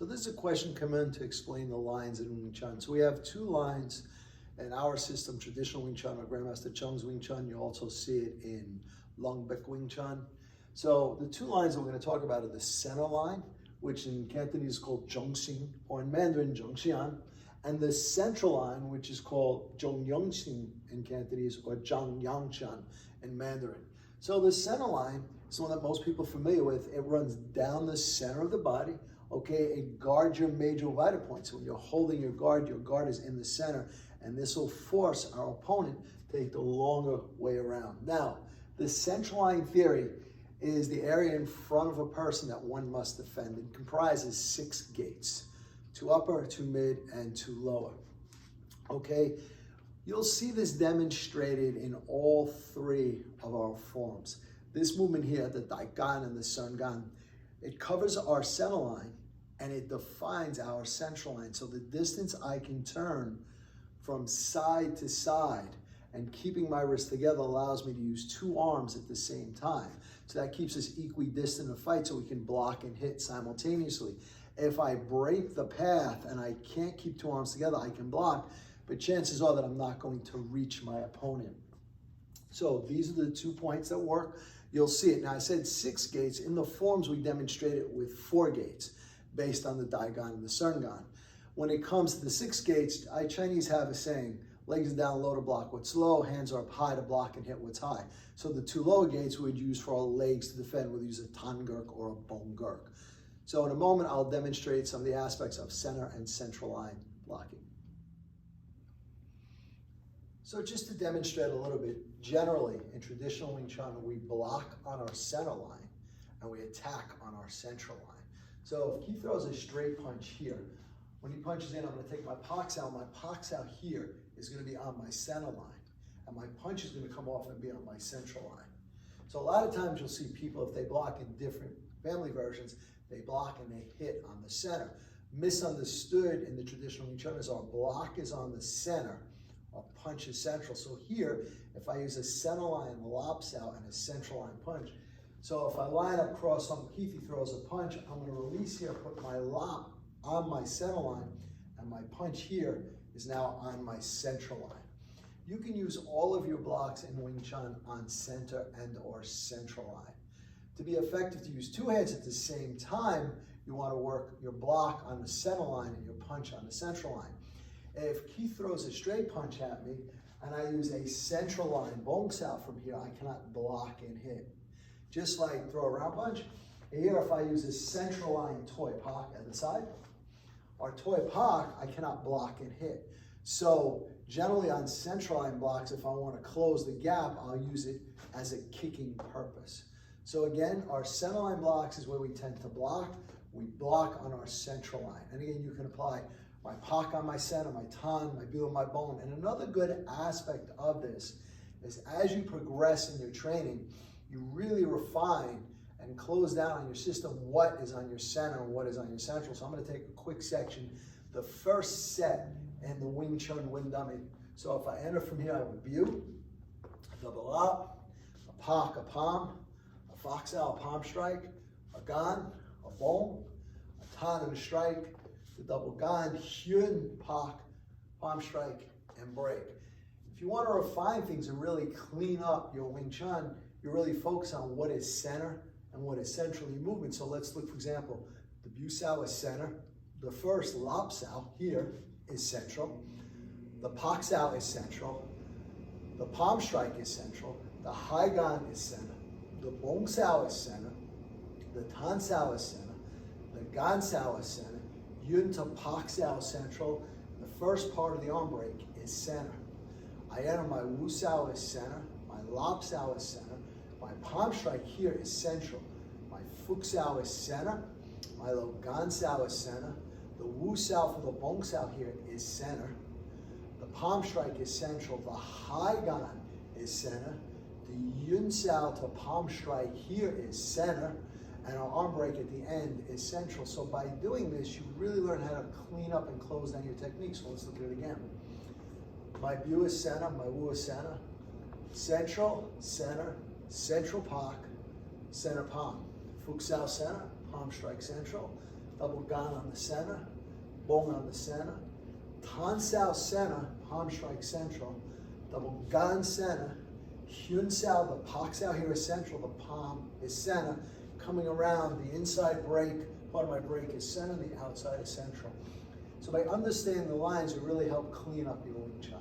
So this is a question come in to explain the lines in Wing Chun. So we have two lines in our system, traditional Wing Chun or Grandmaster Chung's Wing Chun. You also see it in Long Bek Wing Chun. So the two lines that we're going to talk about are the center line, which in Cantonese is called Zhongxing, or in Mandarin, Zhongxian, and the central line, which is called Zhongyongxing in Cantonese, or Zhangyangshan in Mandarin. So the center line is one that most people are familiar with. It runs down the center of the body. Okay, it guards your major vital points. So when you're holding your guard is in the center, and this will force our opponent to take the longer way around. Now, the central line theory is the area in front of a person that one must defend. It comprises 6 gates, 2 upper, 2 mid, and 2 lower. Okay, you'll see this demonstrated in all 3 of our forms. This movement here, the Daigan and the Sungan, it covers our center line and it defines our central line. So the distance I can turn from side to side and keeping my wrist together allows me to use 2 arms at the same time. So that keeps us equidistant in a fight so we can block and hit simultaneously. If I break the path and I can't keep 2 arms together, I can block, but chances are that I'm not going to reach my opponent. So these are the 2 points that work. You'll see it. Now I said 6 gates. In the forms, we demonstrate it with 4 gates based on the Daigan and the Sungan. When it comes to the 6 gates, Chinese have a saying, legs down low to block what's low, hands are up high to block and hit what's high. So the 2 lower gates we would use for our legs to defend. We'll use a Tan Gurk or a Bong Gurk. So in a moment, I'll demonstrate some of the aspects of center and central line blocking. So just to demonstrate a little bit, generally in traditional Wing Chun, we block on our center line and we attack on our central line. So if he throws a straight punch here, when he punches in, I'm going to take my Pak Sao. My Pak Sao here is going to be on my center line, and my punch is going to come off and be on my central line. So a lot of times you'll see people, if they block in different family versions, they block and they hit on the center. Misunderstood in the traditional Wing Chun is our block is on the center, our punch is central. So here, if I use a center line lop sao and a central line punch, so if I line up cross on Keith, he throws a punch, I'm going to release here, put my lop on my center line, and my punch here is now on my central line. You can use all of your blocks in Wing Chun on center and or central line. To be effective, to use 2 hands at the same time, you want to work your block on the center line and your punch on the central line. If Keith throws a straight punch at me and I use a central line bong sao from here, I cannot block and hit. Just like throw a round punch. Here, if I use a central line Toi Pak at the side, or Toi Pak, I cannot block and hit. So generally on central line blocks, if I want to close the gap, I'll use it as a kicking purpose. So again, our center line blocks is where we tend to block. We block on our central line. And again, you can apply my Pak on my center, my Tan, my Bu on my bone. And another good aspect of this is as you progress in your training, you really refine and close down on your system what is on your center and what is on your central. So I'm going to take a quick section. The first set in the Wing Chun Wind Dummy. So if I enter from here, I have a Bu, a double up, a Pak, a palm, a Fox Out, a palm strike, a Gan, a Bong, a Tan and a strike, the double Gan, Hyun, Pak, palm strike, and break. If you want to refine things and really clean up your Wing Chun, you really focus on what is center and what is central in your movement. So let's look, for example, the Bu Sao is center. The first Lop Sao here is central. The Pak Sao is central. The palm strike is central. The Hai Gan is center. The Bong Sao is center. The Tan Sao is center. The Gan Sao is center. Yun to Pak Sao is central. The first part of the arm break is center. I enter my Wu Sao is center. My Lop Sao is center. My palm strike here is central. My Fuk Sao is center. My Lo Gan Sao is center. The Wu Sao for the Bong Sao here is center. The palm strike is central. The Hai Gan is center. The Yun Sao to palm strike here is center. And our arm break at the end is central. So by doing this, you really learn how to clean up and close down your technique. So let's look at it again. My Bu is center. My Wu is center. Central, center, central Pak, center palm. Fuk Sao center, palm strike central. double gan on the center, bong on the center, tan sao center, palm strike central, double gan center, hyun sao, the pak sao here is central, the palm is center, coming around, the inside break, part of my break is center, the outside is central. So by understanding the lines, it really help clean up your Wing Chun.